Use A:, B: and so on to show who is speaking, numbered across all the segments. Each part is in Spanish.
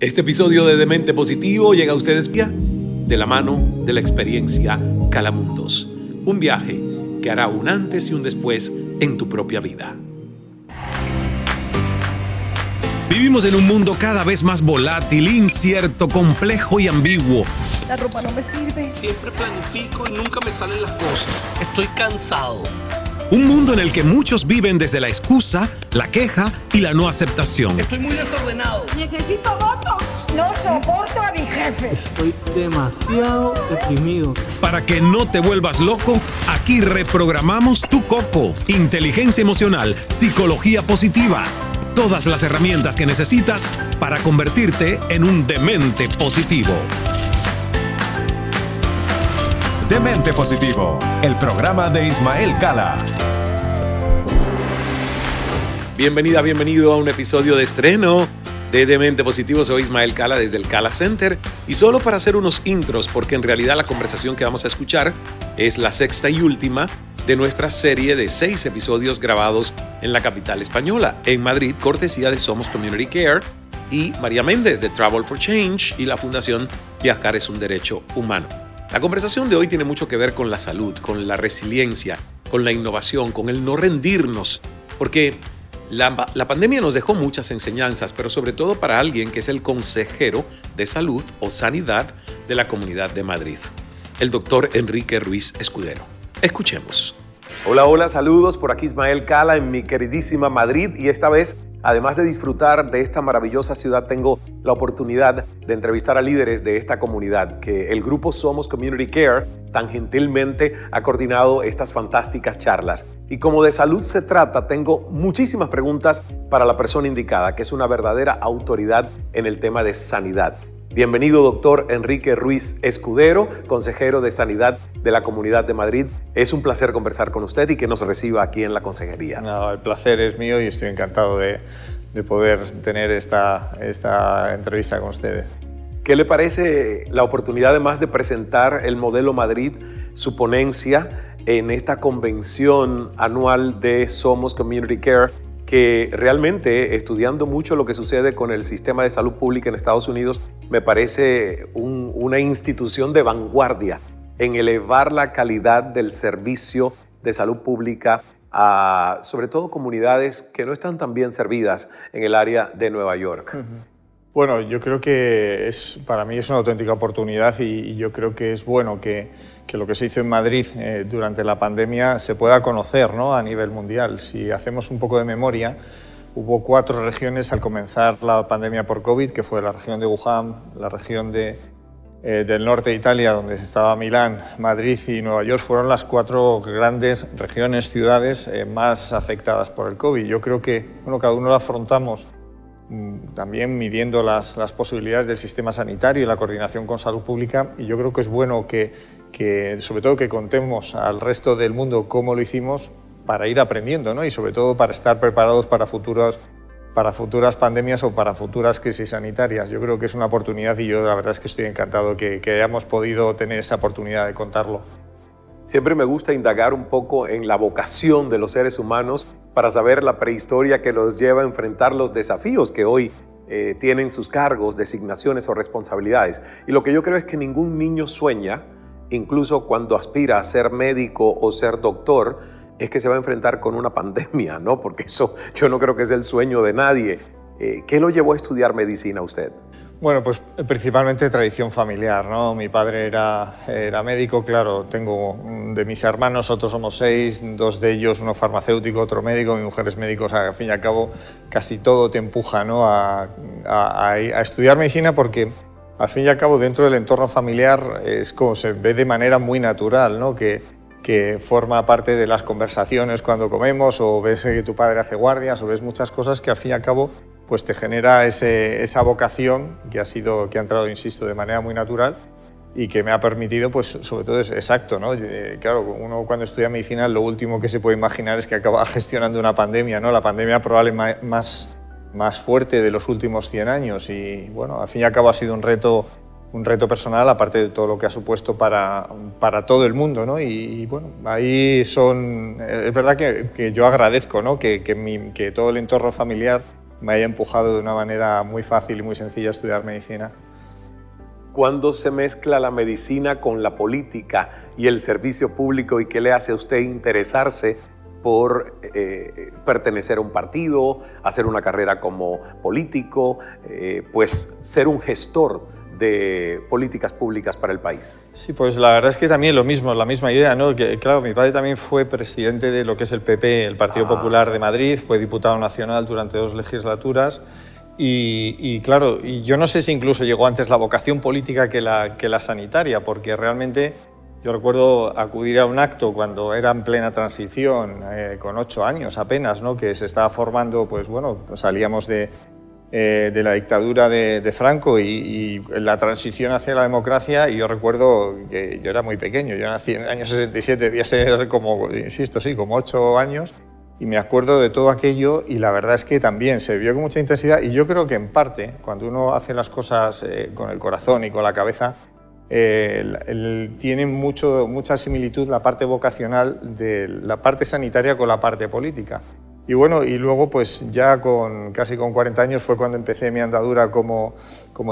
A: Este episodio de Demente Positivo llega a ustedes de la mano de la experiencia Calamundos, un viaje que hará un antes y un después en tu propia vida. Vivimos en un mundo cada vez más volátil, incierto, complejo y ambiguo.
B: La ropa no me sirve.
C: Siempre planifico y nunca me salen las cosas. Estoy cansado.
A: Un mundo en el que muchos viven desde la excusa, la queja y la no aceptación.
C: Estoy muy desordenado.
B: Necesito votos. No soporto a mi jefe.
D: Estoy demasiado deprimido.
A: Para que no te vuelvas loco, aquí reprogramamos tu coco. Inteligencia emocional, psicología positiva. Todas las herramientas que necesitas para convertirte en un demente positivo.
E: Demente Positivo, el programa de Ismael Cala.
A: Bienvenida, bienvenido a un episodio de estreno de Demente Positivo. Soy Ismael Cala desde el Cala Center y solo para hacer unos intros, porque en realidad la conversación que vamos a escuchar es la sexta y última de nuestra serie de 6 episodios grabados en la capital española, en Madrid, cortesía de Somos Community Care y María Méndez de Travel for Change y la Fundación Viajar es un Derecho Humano. La conversación de hoy tiene mucho que ver con la salud, con la resiliencia, con la innovación, con el no rendirnos, porque la pandemia nos dejó muchas enseñanzas, pero sobre todo para alguien que es el consejero de salud o sanidad de la Comunidad de Madrid, el doctor Enrique Ruiz Escudero. Escuchemos. Hola, hola, saludos. Por aquí Ismael Cala en mi queridísima Madrid y esta vez, además de disfrutar de esta maravillosa ciudad, tengo la oportunidad de entrevistar a líderes de esta comunidad que el grupo Somos Community Care tan gentilmente ha coordinado estas fantásticas charlas. Y como de salud se trata, tengo muchísimas preguntas para la persona indicada, que es una verdadera autoridad en el tema de sanidad. Bienvenido, doctor Enrique Ruiz Escudero, consejero de Sanidad de la Comunidad de Madrid. Es un placer conversar con usted y que nos reciba aquí en la consejería.
F: No, el placer es mío y estoy encantado de poder tener esta entrevista con ustedes.
A: ¿Qué le parece la oportunidad, además de presentar el Modelo Madrid, su ponencia en esta convención anual de Somos Community Care, que realmente, estudiando mucho lo que sucede con el sistema de salud pública en Estados Unidos, me parece una institución de vanguardia en elevar la calidad del servicio de salud pública a, sobre todo, comunidades que no están tan bien servidas en el área de Nueva York?
F: Bueno, yo creo que para mí es una auténtica oportunidad y yo creo que es bueno que lo que se hizo en Madrid durante la pandemia se pueda conocer, ¿no?, a nivel mundial. Si hacemos un poco de memoria, hubo 4 regiones al comenzar la pandemia por COVID, que fue la región de Wuhan, la región del norte de Italia, donde estaba Milán, Madrid y Nueva York. Fueron las 4 grandes regiones, ciudades más afectadas por el COVID. Yo creo que cada uno lo afrontamos también midiendo las posibilidades del sistema sanitario y la coordinación con salud pública, y yo creo que es bueno que sobre todo que contemos al resto del mundo cómo lo hicimos para ir aprendiendo, ¿no? Y sobre todo para estar preparados para futuras pandemias o para futuras crisis sanitarias. Yo creo que es una oportunidad y yo la verdad es que estoy encantado que hayamos podido tener esa oportunidad de contarlo.
A: Siempre me gusta indagar un poco en la vocación de los seres humanos para saber la prehistoria que los lleva a enfrentar los desafíos que hoy tienen sus cargos, designaciones o responsabilidades. Y lo que yo creo es que ningún niño sueña, incluso cuando aspira a ser médico o ser doctor, es que se va a enfrentar con una pandemia, ¿no? Porque eso yo no creo que es el sueño de nadie. ¿Qué lo llevó a estudiar medicina usted?
F: Bueno, pues principalmente tradición familiar, ¿no? Mi padre era médico, claro, tengo de mis hermanos, nosotros somos 6, 2 de ellos, uno farmacéutico, otro médico, mi mujer es médico, o sea, al fin y al cabo casi todo te empuja, ¿no?, a estudiar medicina, porque al fin y al cabo dentro del entorno familiar es como se ve de manera muy natural, ¿no?, que forma parte de las conversaciones cuando comemos, o ves que tu padre hace guardias, o ves muchas cosas que al fin y al cabo pues te genera esa vocación que ha entrado, insisto, de manera muy natural y que me ha permitido, pues sobre todo es exacto, ¿no? Claro, uno cuando estudia medicina lo último que se puede imaginar es que acaba gestionando una pandemia, ¿no? La pandemia probablemente más fuerte de los últimos 100 años y bueno, al fin y al cabo ha sido un reto personal, aparte de todo lo que ha supuesto para todo el mundo, ¿no? Y bueno, ahí es verdad que yo agradezco, ¿no?, que todo el entorno familiar me haya empujado de una manera muy fácil y muy sencilla a estudiar medicina.
A: ¿Cuándo se mezcla la medicina con la política y el servicio público y qué le hace a usted interesarse por pertenecer a un partido, hacer una carrera como político, pues ser un gestor de políticas públicas para el país?
F: Sí, pues la verdad es que también lo mismo, la misma idea, ¿no? Que, claro, mi padre también fue presidente de lo que es el PP, el Partido Popular de Madrid, fue diputado nacional durante 2 legislaturas y claro, y yo no sé si incluso llegó antes la vocación política que la sanitaria, porque realmente yo recuerdo acudir a un acto cuando era en plena transición, con 8 años apenas, ¿no? Que se estaba formando, pues bueno, salíamos de la dictadura de Franco y la transición hacia la democracia, y yo recuerdo que yo era muy pequeño, yo nací en el año 67, debía ser como, insisto, sí, como 8 años, y me acuerdo de todo aquello y la verdad es que también se vivió con mucha intensidad y yo creo que en parte, cuando uno hace las cosas con el corazón y con la cabeza, tiene mucha similitud la parte vocacional de la parte sanitaria con la parte política. Y bueno, y luego pues ya casi con 40 años fue cuando empecé mi andadura como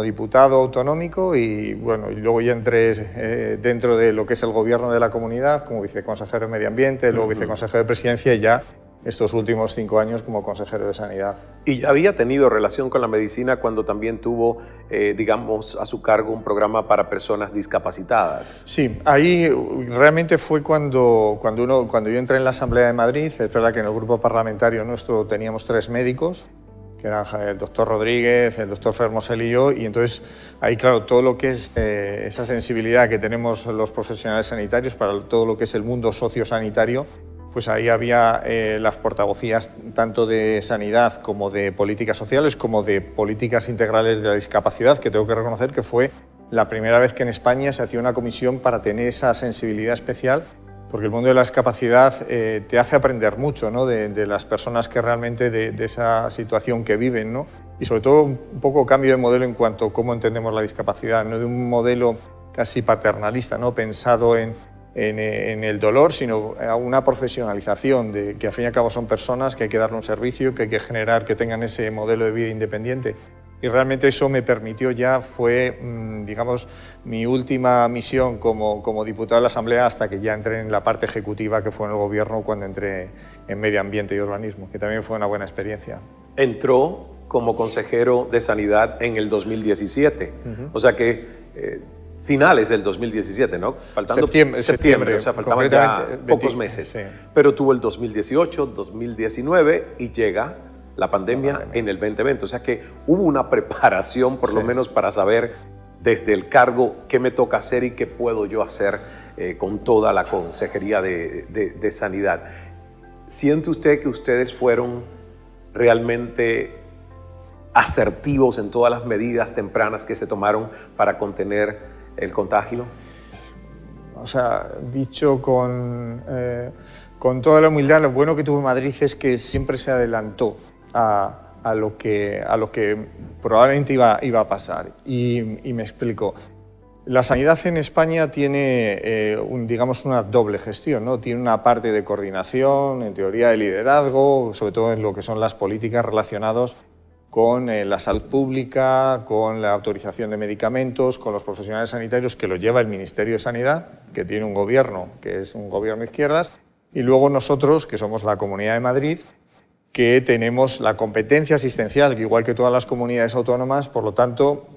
F: diputado autonómico y bueno, y luego ya entré dentro de lo que es el gobierno de la comunidad como viceconsejero de Medio Ambiente, luego viceconsejero de Presidencia y ya estos últimos 5 años como consejero de Sanidad.
A: ¿Y ya había tenido relación con la medicina cuando también tuvo, digamos, a su cargo un programa para personas discapacitadas?
F: Sí, ahí realmente fue cuando yo entré en la Asamblea de Madrid. Es verdad que en el grupo parlamentario nuestro teníamos 3 médicos, que eran el doctor Rodríguez, el doctor Fermosel y yo, y entonces ahí, claro, todo lo que es esa sensibilidad que tenemos los profesionales sanitarios para todo lo que es el mundo sociosanitario, pues ahí había las portavocías tanto de sanidad como de políticas sociales, como de políticas integrales de la discapacidad, que tengo que reconocer que fue la primera vez que en España se hacía una comisión para tener esa sensibilidad especial, porque el mundo de la discapacidad te hace aprender mucho, ¿no? de las personas que realmente de esa situación que viven, ¿no? Y sobre todo un poco cambio de modelo en cuanto a cómo entendemos la discapacidad, no de un modelo casi paternalista, ¿no? Pensado en el dolor, sino a una profesionalización de que al fin y al cabo son personas que hay que darle un servicio, que hay que generar que tengan ese modelo de vida independiente. Y realmente eso me permitió fue, digamos, mi última misión como diputado de la Asamblea hasta que ya entré en la parte ejecutiva que fue en el gobierno cuando entré en Medio Ambiente y Urbanismo, que también fue una buena experiencia.
A: Entró como consejero de Sanidad en el 2017, o sea que finales del 2017, ¿no? Faltando septiembre, o sea, faltaban ya pocos meses. Sí. Pero tuvo el 2018, 2019 y llega la pandemia en el 2020. O sea que hubo una preparación, por lo menos, para saber desde el cargo qué me toca hacer y qué puedo yo hacer con toda la Consejería de Sanidad. ¿Siente usted que ustedes fueron realmente asertivos en todas las medidas tempranas que se tomaron para contener el contagio?
F: O sea, dicho con toda la humildad, lo bueno que tuvo Madrid es que siempre se adelantó a lo que probablemente iba a pasar. Y me explico. La sanidad en España tiene, digamos, una doble gestión, ¿no? Tiene una parte de coordinación, en teoría de liderazgo, sobre todo en lo que son las políticas relacionadas con la salud pública, con la autorización de medicamentos, con los profesionales sanitarios, que lo lleva el Ministerio de Sanidad, que tiene un gobierno, que es un gobierno de izquierdas, y luego nosotros, que somos la Comunidad de Madrid, que tenemos la competencia asistencial, que igual que todas las comunidades autónomas, por lo tanto,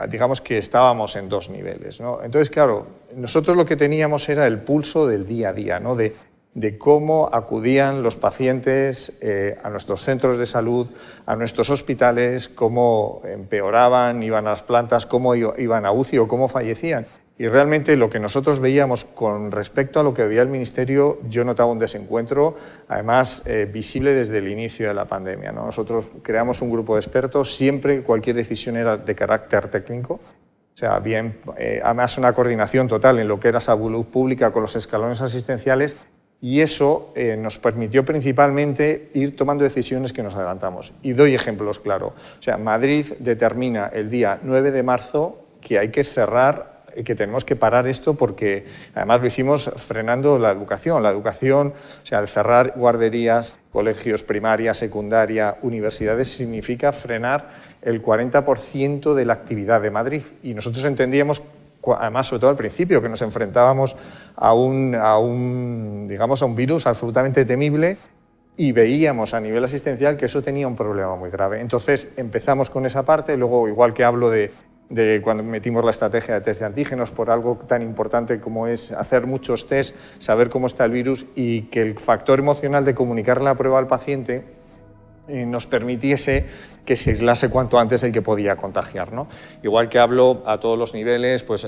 F: digamos que estábamos en 2 niveles, ¿no? Entonces, claro, nosotros lo que teníamos era el pulso del día a día, ¿no? De cómo acudían los pacientes a nuestros centros de salud, a nuestros hospitales, cómo empeoraban, iban a las plantas, cómo iban a UCI o cómo fallecían. Y realmente lo que nosotros veíamos con respecto a lo que veía el Ministerio, yo notaba un desencuentro, además visible desde el inicio de la pandemia, ¿no? Nosotros creamos un grupo de expertos, siempre cualquier decisión era de carácter técnico, o sea, bien, además una coordinación total en lo que era salud pública con los escalones asistenciales. Y eso nos permitió principalmente ir tomando decisiones que nos adelantamos. Y doy ejemplos, claro. O sea, Madrid determina el día 9 de marzo que hay que cerrar que tenemos que parar esto porque además lo hicimos frenando la educación. La educación, o sea, el cerrar guarderías, colegios, primaria, secundaria, universidades, significa frenar el 40% de la actividad de Madrid. Y nosotros entendíamos, además, sobre todo al principio, que nos enfrentábamos a un virus absolutamente temible y veíamos a nivel asistencial que eso tenía un problema muy grave. Entonces empezamos con esa parte, luego igual que hablo de cuando metimos la estrategia de test de antígenos por algo tan importante como es hacer muchos test, saber cómo está el virus y que el factor emocional de comunicar la prueba al paciente nos permitiese que se aislase cuanto antes el que podía contagiar, ¿no? Igual que hablo a todos los niveles, pues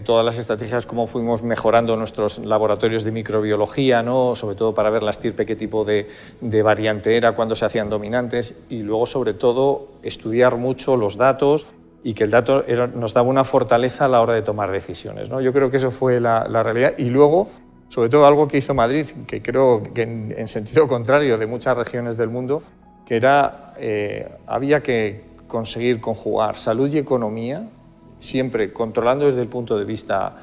F: todas las estrategias, cómo fuimos mejorando nuestros laboratorios de microbiología, ¿no? Sobre todo para ver la estirpe, qué tipo de variante era, cuándo se hacían dominantes, y luego sobre todo estudiar mucho los datos y que el dato nos daba una fortaleza a la hora de tomar decisiones, ¿no? Yo creo que eso fue la realidad. Y luego, sobre todo algo que hizo Madrid, que creo que en sentido contrario de muchas regiones del mundo, que era, había que conseguir conjugar salud y economía, siempre controlando desde el punto de vista,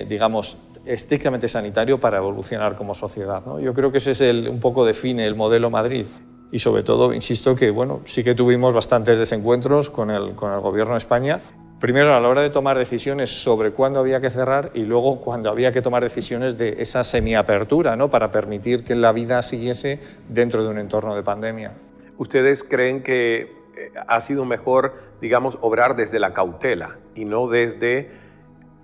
F: digamos, estrictamente sanitario para evolucionar como sociedad, ¿no? Yo creo que ese es un poco define el modelo Madrid. Y sobre todo, insisto que bueno, sí que tuvimos bastantes desencuentros con el Gobierno de España. Primero, a la hora de tomar decisiones sobre cuándo había que cerrar y luego cuando había que tomar decisiones de esa semiapertura, ¿no? Para permitir que la vida siguiese dentro de un entorno de pandemia.
A: ¿Ustedes creen que ha sido mejor, digamos, obrar desde la cautela y no desde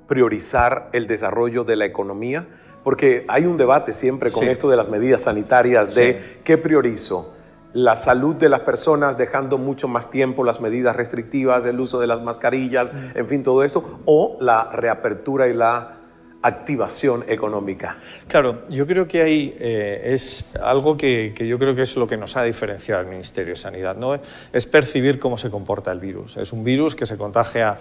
A: priorizar el desarrollo de la economía? Porque hay un debate siempre con esto de las medidas sanitarias de ¿qué priorizo? La salud de las personas, dejando mucho más tiempo las medidas restrictivas, el uso de las mascarillas, en fin, todo esto, o la reapertura y la activación económica.
F: Claro, yo creo que ahí es algo que yo creo que es lo que nos ha diferenciado al Ministerio de Sanidad, ¿no? Es percibir cómo se comporta el virus. Es un virus que se contagia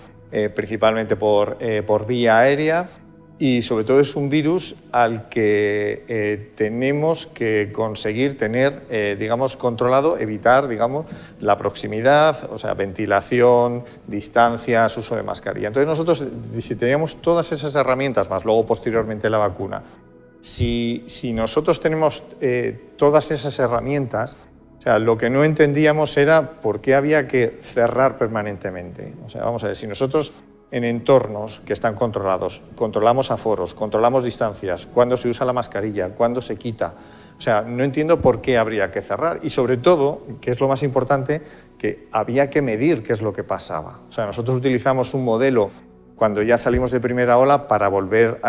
F: principalmente por vía aérea, y sobre todo es un virus al que tenemos que conseguir tener, digamos, controlado, evitar, digamos, la proximidad, o sea, ventilación, distancias, uso de mascarilla. Entonces nosotros, si teníamos todas esas herramientas, más luego posteriormente la vacuna, si nosotros tenemos todas esas herramientas, o sea, lo que no entendíamos era por qué había que cerrar permanentemente. O sea, vamos a ver, si nosotros en entornos que están controlados, controlamos aforos, controlamos distancias, cuándo se usa la mascarilla, cuándo se quita. O sea, no entiendo por qué habría que cerrar y sobre todo, que es lo más importante, que había que medir qué es lo que pasaba. O sea, nosotros utilizamos un modelo cuando ya salimos de primera ola para volver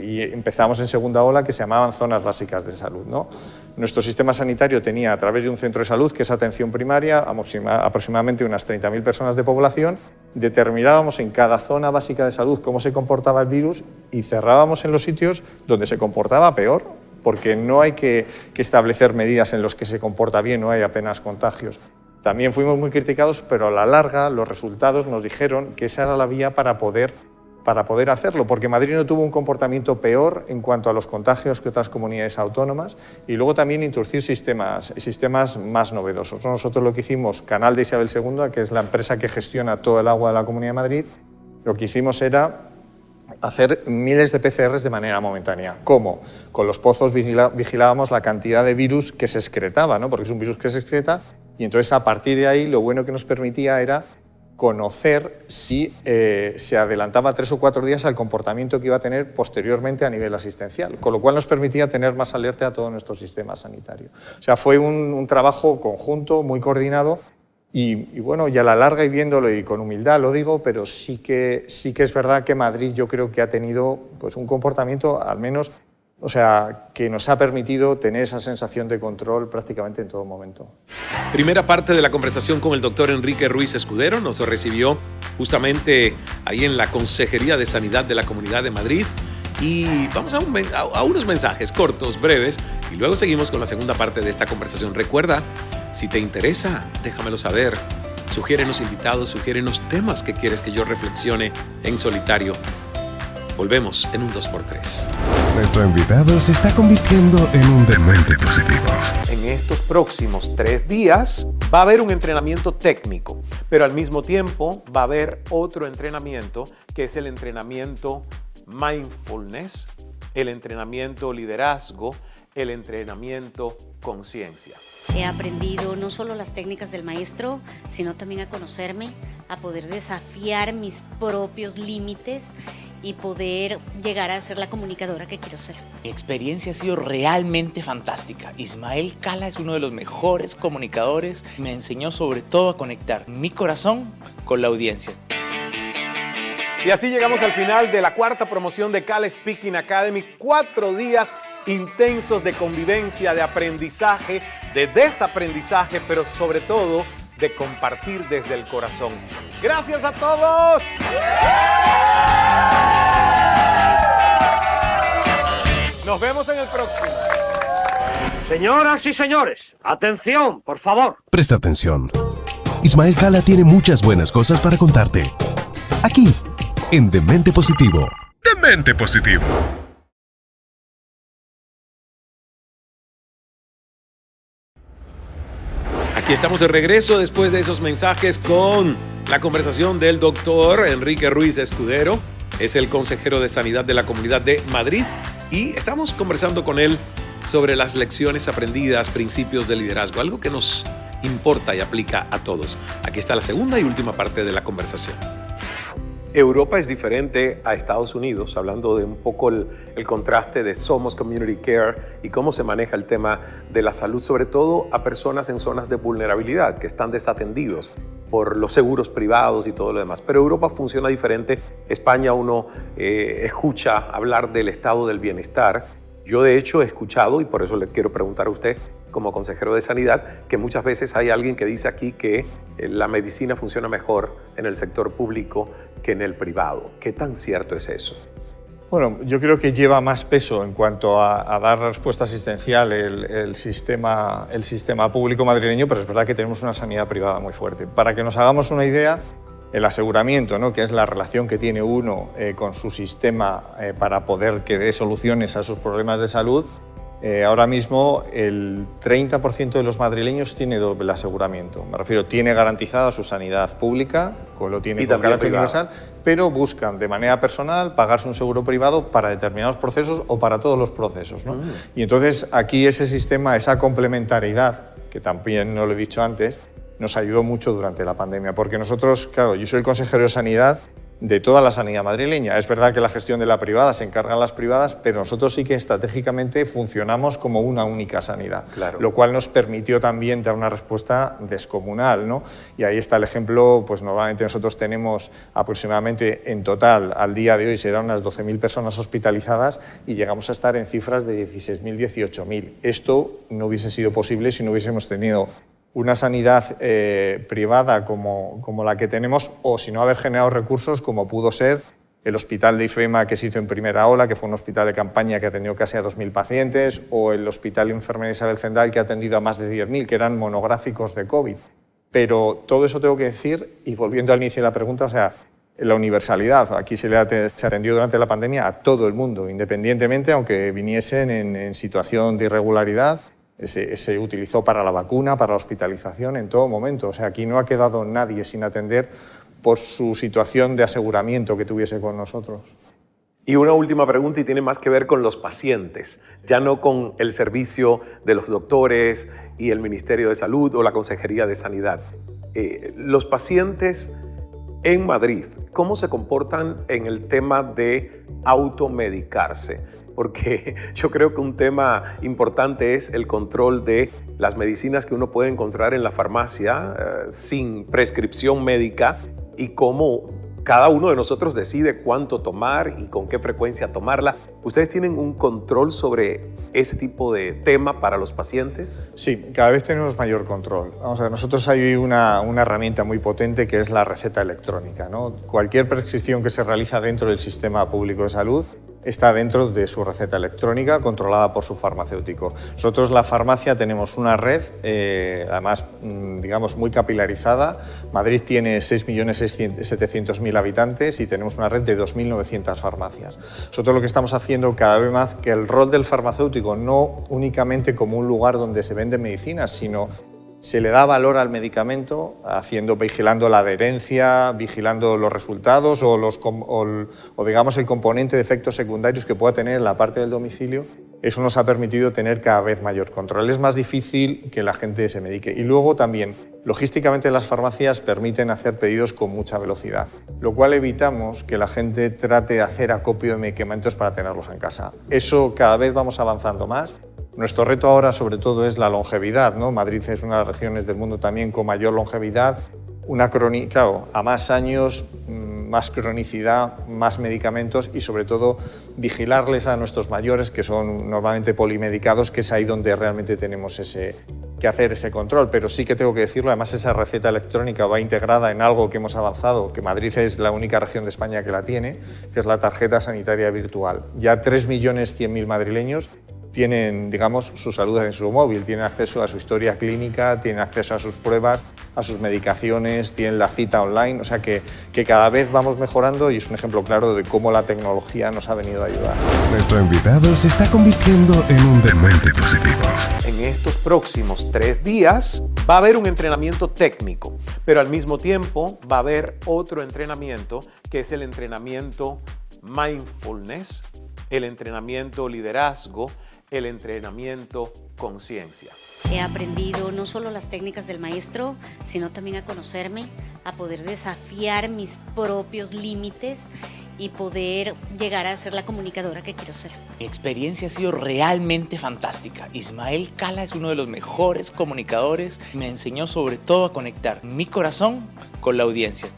F: y empezamos en segunda ola, que se llamaban zonas básicas de salud, ¿no? Nuestro sistema sanitario tenía, a través de un centro de salud, que es atención primaria, aproximadamente unas 30.000 personas de población. Determinábamos en cada zona básica de salud cómo se comportaba el virus y cerrábamos en los sitios donde se comportaba peor, porque no hay que establecer medidas en los que se comporta bien, no hay apenas contagios. También fuimos muy criticados, pero a la larga los resultados nos dijeron que esa era la vía para poder hacerlo, porque Madrid no tuvo un comportamiento peor en cuanto a los contagios que otras comunidades autónomas, y luego también introducir sistemas más novedosos. Nosotros lo que hicimos, Canal de Isabel II, que es la empresa que gestiona todo el agua de la Comunidad de Madrid, lo que hicimos era hacer miles de PCRs de manera momentánea. ¿Cómo? Con los pozos vigilábamos la cantidad de virus que se excretaba, ¿no? Porque es un virus que se excreta, y entonces a partir de ahí lo bueno que nos permitía era conocer si se adelantaba 3 o 4 días al comportamiento que iba a tener posteriormente a nivel asistencial, con lo cual nos permitía tener más alerta a todo nuestro sistema sanitario. O sea, fue un trabajo conjunto, muy coordinado, y bueno, y a la larga, y viéndolo y con humildad lo digo, pero sí que es verdad que Madrid yo creo que ha tenido pues, un comportamiento al menos, o sea, que nos ha permitido tener esa sensación de control prácticamente en todo momento.
A: Primera parte de la conversación con el doctor Enrique Ruiz Escudero. Nos recibió justamente ahí en la Consejería de Sanidad de la Comunidad de Madrid. Y vamos a unos mensajes cortos, breves, y luego seguimos con la segunda parte de esta conversación. Recuerda, si te interesa, déjamelo saber. Sugiérenos invitados, sugiérenos temas que quieres que yo reflexione en solitario. Volvemos en un 2x3.
E: Nuestro invitado se está convirtiendo en un demente positivo.
A: En estos próximos 3 días va a haber un entrenamiento técnico, pero al mismo tiempo va a haber otro entrenamiento que es el entrenamiento mindfulness, el entrenamiento liderazgo, el entrenamiento conciencia.
G: He aprendido no solo las técnicas del maestro, sino también a conocerme, a poder desafiar mis propios límites y poder llegar a ser la comunicadora que quiero ser.
H: Mi experiencia ha sido realmente fantástica. Ismael Cala es uno de los mejores comunicadores. Me enseñó sobre todo a conectar mi corazón con la audiencia.
A: Y así llegamos al final de la 4ª promoción de Cala Speaking Academy. 4 días intensos de convivencia, de aprendizaje, de desaprendizaje, pero sobre todo de compartir desde el corazón. ¡Gracias a todos! Nos vemos en el próximo.
I: Señoras y señores, atención, por favor.
E: Presta atención. Ismael Cala tiene muchas buenas cosas para contarte. Aquí, en Demente Positivo. Demente Positivo.
A: Aquí estamos de regreso después de esos mensajes con la conversación del doctor Enrique Ruiz Escudero. Es el consejero de Sanidad de la Comunidad de Madrid y estamos conversando con él sobre las lecciones aprendidas, principios de liderazgo, algo que nos importa y aplica a todos. Aquí está la segunda y última parte de la conversación. Europa es diferente a Estados Unidos, hablando de un poco el contraste de Somos Community Care y cómo se maneja el tema de la salud, sobre todo a personas en zonas de vulnerabilidad que están desatendidos por los seguros privados y todo lo demás. Pero Europa funciona diferente. España uno escucha hablar del estado del bienestar. Yo de hecho he escuchado, y por eso le quiero preguntar a usted, como consejero de sanidad, que muchas veces hay alguien que dice aquí que la medicina funciona mejor en el sector público que en el privado. ¿Qué tan cierto es eso?
F: Bueno, yo creo que lleva más peso en cuanto a dar respuesta asistencial el sistema público madrileño, pero es verdad que tenemos una sanidad privada muy fuerte. Para que nos hagamos una idea, el aseguramiento, ¿no?, que es la relación que tiene uno con su sistema para poder que dé soluciones a sus problemas de salud, ahora mismo el 30% de los madrileños tiene doble aseguramiento. Me refiero, tiene garantizada su sanidad pública, lo tiene con carácter universal, pero buscan de manera personal pagarse un seguro privado para determinados procesos o para todos los procesos, ¿no? Y entonces aquí ese sistema, esa complementariedad, que también no lo he dicho antes, nos ayudó mucho durante la pandemia, porque nosotros, claro, yo soy el consejero de sanidad de toda la sanidad madrileña. Es verdad que la gestión de la privada se encargan las privadas, pero nosotros sí que estratégicamente funcionamos como una única sanidad, claro, lo cual nos permitió también dar una respuesta descomunal, ¿no? Y ahí está el ejemplo, pues normalmente nosotros tenemos aproximadamente en total, al día de hoy serán unas 12.000 personas hospitalizadas y llegamos a estar en cifras de 16.000, 18.000. Esto no hubiese sido posible si no hubiésemos tenido una sanidad privada como la que tenemos, o si no haber generado recursos como pudo ser el hospital de IFEMA que se hizo en primera ola, que fue un hospital de campaña que atendió casi a 2.000 pacientes, o el hospital Enfermería Isabel Zendal que ha atendido a más de 10.000, que eran monográficos de COVID. Pero todo eso tengo que decir, y volviendo al inicio de la pregunta, o sea, la universalidad. Aquí se atendió durante la pandemia a todo el mundo, independientemente, aunque viniesen en situación de irregularidad. Se utilizó para la vacuna, para la hospitalización, en todo momento. O sea, aquí no ha quedado nadie sin atender por su situación de aseguramiento que tuviese con nosotros.
A: Y una última pregunta, y tiene más que ver con los pacientes, ya no con el servicio de los doctores y el Ministerio de Salud o la Consejería de Sanidad. Los pacientes en Madrid, ¿cómo se comportan en el tema de automedicarse? Porque yo creo que un tema importante es el control de las medicinas que uno puede encontrar en la farmacia sin prescripción médica y cómo cada uno de nosotros decide cuánto tomar y con qué frecuencia tomarla. ¿Ustedes tienen un control sobre ese tipo de tema para los pacientes?
F: Sí, cada vez tenemos mayor control. Vamos a ver, nosotros hay una herramienta muy potente que es la receta electrónica, ¿no? Cualquier prescripción que se realiza dentro del sistema público de salud está dentro de su receta electrónica controlada por su farmacéutico. Nosotros, la farmacia, tenemos una red, además, digamos, muy capilarizada. Madrid tiene 6.700.000 habitantes y tenemos una red de 2.900 farmacias. Nosotros lo que estamos haciendo cada vez más que el rol del farmacéutico no únicamente como un lugar donde se venden medicinas, sino se le da valor al medicamento vigilando la adherencia, vigilando los resultados o digamos el componente de efectos secundarios que pueda tener en la parte del domicilio. Eso nos ha permitido tener cada vez mayor control. Es más difícil que la gente se medique. Y luego también, logísticamente, las farmacias permiten hacer pedidos con mucha velocidad, lo cual evitamos que la gente trate de hacer acopio de medicamentos para tenerlos en casa. Eso cada vez vamos avanzando más. Nuestro reto ahora, sobre todo, es la longevidad, ¿no? Madrid es una de las regiones del mundo también con mayor longevidad. Claro, a más años, más cronicidad, más medicamentos y, sobre todo, vigilarles a nuestros mayores, que son normalmente polimedicados, que es ahí donde realmente tenemos que hacer ese control. Pero sí que tengo que decirlo, además esa receta electrónica va integrada en algo que hemos avanzado, que Madrid es la única región de España que la tiene, que es la tarjeta sanitaria virtual. Ya 3.100.000 madrileños tienen, digamos, su salud en su móvil, tienen acceso a su historia clínica, tienen acceso a sus pruebas, a sus medicaciones, tienen la cita online, o sea que cada vez vamos mejorando y es un ejemplo claro de cómo la tecnología nos ha venido a ayudar.
E: Nuestro invitado se está convirtiendo en un demente positivo.
A: En estos próximos 3 días va a haber un entrenamiento técnico, pero al mismo tiempo va a haber otro entrenamiento que es el entrenamiento mindfulness, el entrenamiento liderazgo, el entrenamiento conciencia.
G: He aprendido no solo las técnicas del maestro, sino también a conocerme, a poder desafiar mis propios límites y poder llegar a ser la comunicadora que quiero ser.
H: Mi experiencia ha sido realmente fantástica. Ismael Cala es uno de los mejores comunicadores. Me enseñó sobre todo a conectar mi corazón con la audiencia.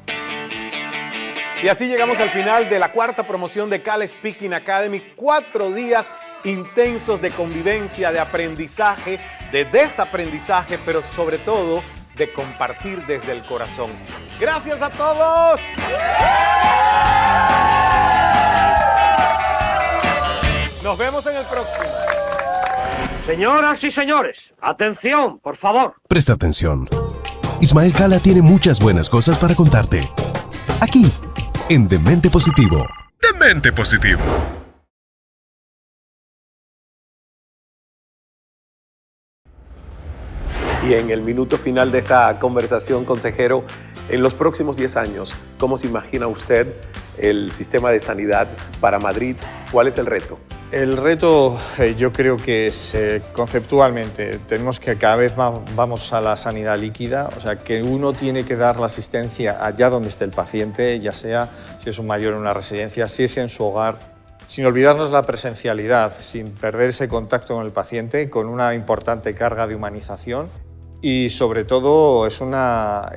A: Y así llegamos al final de la 4ª promoción de Cala Speaking Academy. 4 días intensos de convivencia, de aprendizaje, de desaprendizaje, pero sobre todo de compartir desde el corazón. ¡Gracias a todos! Nos vemos en el próximo.
I: Señoras y señores, atención, por favor.
E: Presta atención. Ismael Cala tiene muchas buenas cosas para contarte. Aquí, en Demente Positivo. Demente Positivo.
A: Y en el minuto final de esta conversación, consejero, en los próximos 10 años, ¿cómo se imagina usted el sistema de sanidad para Madrid? ¿Cuál es el reto?
F: El reto, yo creo que es conceptualmente, tenemos que cada vez más vamos a la sanidad líquida, o sea, que uno tiene que dar la asistencia allá donde esté el paciente, ya sea si es un mayor en una residencia, si es en su hogar, sin olvidarnos la presencialidad, sin perder ese contacto con el paciente, con una importante carga de humanización. Y sobre todo es una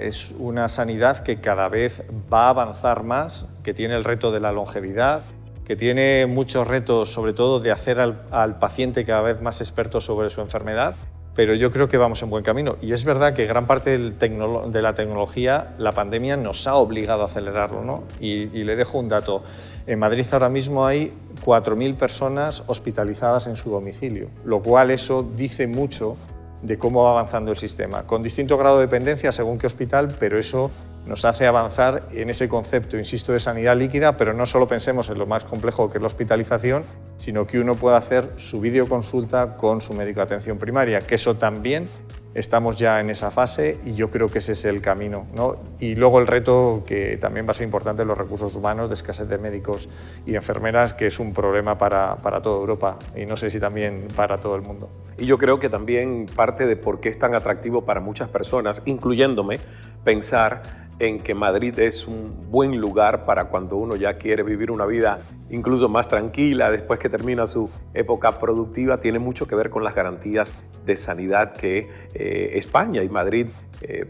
F: sanidad que cada vez va a avanzar más, que tiene el reto de la longevidad, que tiene muchos retos, sobre todo de hacer al paciente cada vez más experto sobre su enfermedad, pero yo creo que vamos en buen camino. Y es verdad que gran parte de la tecnología, la pandemia nos ha obligado a acelerarlo, ¿no? Y le dejo un dato. En Madrid ahora mismo hay 4.000 personas hospitalizadas en su domicilio, lo cual eso dice mucho de cómo va avanzando el sistema, con distinto grado de dependencia según qué hospital, pero eso nos hace avanzar en ese concepto, insisto, de sanidad líquida, pero no solo pensemos en lo más complejo que es la hospitalización, sino que uno pueda hacer su videoconsulta con su médico de atención primaria, que eso también estamos ya en esa fase y yo creo que ese es el camino, ¿no? Y luego el reto que también va a ser importante, los recursos humanos, de escasez de médicos y enfermeras, que es un problema para toda Europa y no sé si también para todo el mundo.
A: Y yo creo que también parte de por qué es tan atractivo para muchas personas, incluyéndome, pensar en que Madrid es un buen lugar para cuando uno ya quiere vivir una vida incluso más tranquila después que termina su época productiva, tiene mucho que ver con las garantías de sanidad que España y Madrid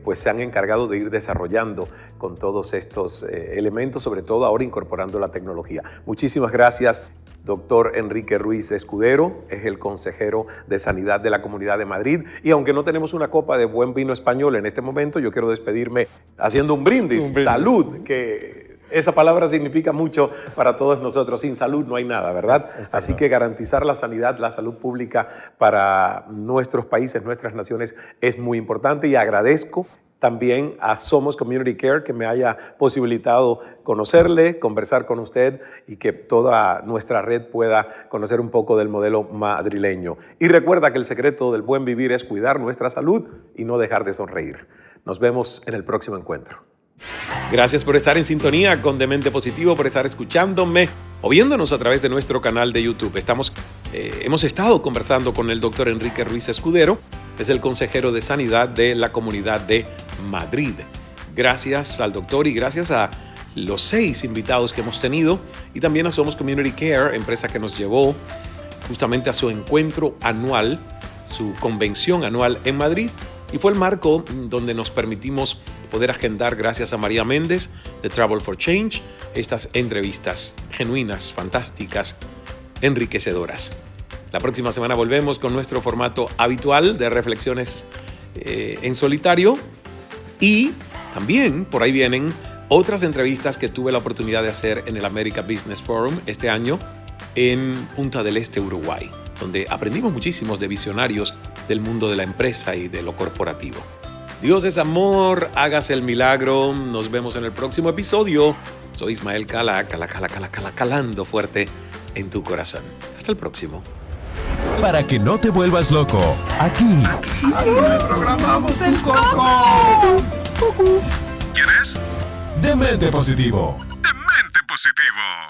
A: pues se han encargado de ir desarrollando con todos estos elementos, sobre todo ahora incorporando la tecnología. Muchísimas gracias, doctor Enrique Ruiz Escudero, es el consejero de Sanidad de la Comunidad de Madrid. Y aunque no tenemos una copa de buen vino español en este momento, yo quiero despedirme haciendo un brindis. Salud, que Esa palabra significa mucho para todos nosotros. Sin salud no hay nada, ¿verdad? Así que garantizar la sanidad, la salud pública para nuestros países, nuestras naciones es muy importante, y agradezco también a Somos Community Care que me haya posibilitado conocerle, conversar con usted y que toda nuestra red pueda conocer un poco del modelo madrileño. Y recuerda que el secreto del buen vivir es cuidar nuestra salud y no dejar de sonreír. Nos vemos en el próximo encuentro. Gracias por estar en sintonía con Demente Positivo, por estar escuchándome o viéndonos a través de nuestro canal de YouTube. Hemos estado conversando con el doctor Enrique Ruiz Escudero, es el consejero de Sanidad de la Comunidad de Madrid. Gracias al doctor y gracias a los 6 invitados que hemos tenido, y también a Somos Community Care, empresa que nos llevó justamente a su encuentro anual, su convención anual en Madrid, y fue el marco donde nos permitimos poder agendar, gracias a María Méndez de Travel for Change, estas entrevistas genuinas, fantásticas, enriquecedoras. La próxima semana volvemos con nuestro formato habitual de reflexiones en solitario, y también por ahí vienen otras entrevistas que tuve la oportunidad de hacer en el America Business Forum este año en Punta del Este, Uruguay, donde aprendimos muchísimos de visionarios del mundo de la empresa y de lo corporativo. Dios es amor, hágase el milagro. Nos vemos en el próximo episodio. Soy Ismael Cala, calando fuerte en tu corazón. Hasta el próximo.
E: Para que no te vuelvas loco, aquí
C: Programamos el coco.
E: ¿Quieres? Demente Positivo. Demente Positivo.